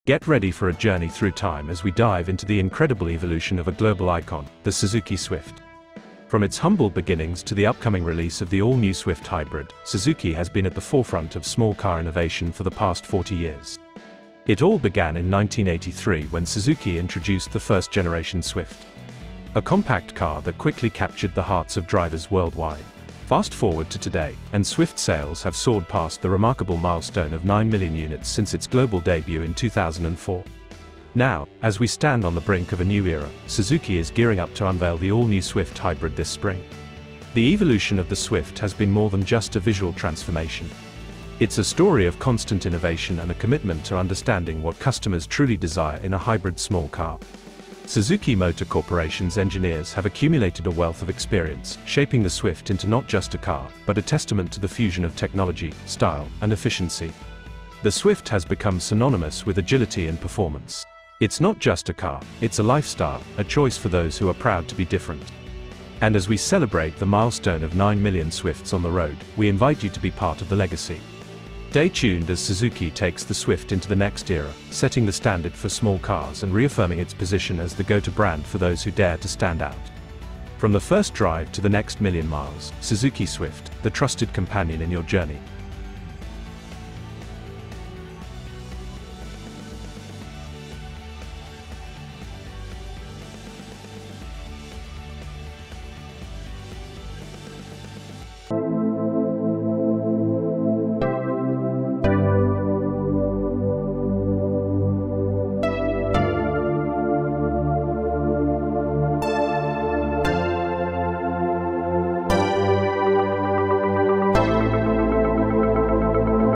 Get ready for a journey through time as we dive into the incredible evolution of a global icon, the Suzuki Swift. From its humble beginnings to the upcoming release of the all-new Swift Hybrid, Suzuki has been at the forefront of small car innovation for the past 40 years. It all began in 1983 when Suzuki introduced the first-generation Swift. A compact car that quickly captured the hearts of drivers worldwide. Fast forward to today, and Swift sales have soared past the remarkable milestone of 9 million units since its global debut in 2004. Now, as we stand on the brink of a new era, Suzuki is gearing up to unveil the all-new Swift Hybrid this spring. The evolution of the Swift has been more than just a visual transformation. It's a story of constant innovation and a commitment to understanding what customers truly desire in a hybrid small car. Suzuki Motor Corporation's engineers have accumulated a wealth of experience, shaping the Swift into not just a car, but a testament to the fusion of technology, style, and efficiency. The Swift has become synonymous with agility and performance. It's not just a car, it's a lifestyle, a choice for those who are proud to be different. And as we celebrate the milestone of 9 million Swifts on the road, we invite you to be part of the legacy. Stay tuned as Suzuki takes the Swift into the next era, setting the standard for small cars and reaffirming its position as the go-to brand for those who dare to stand out. From the first drive to the next million miles, Suzuki Swift, the trusted companion in your journey.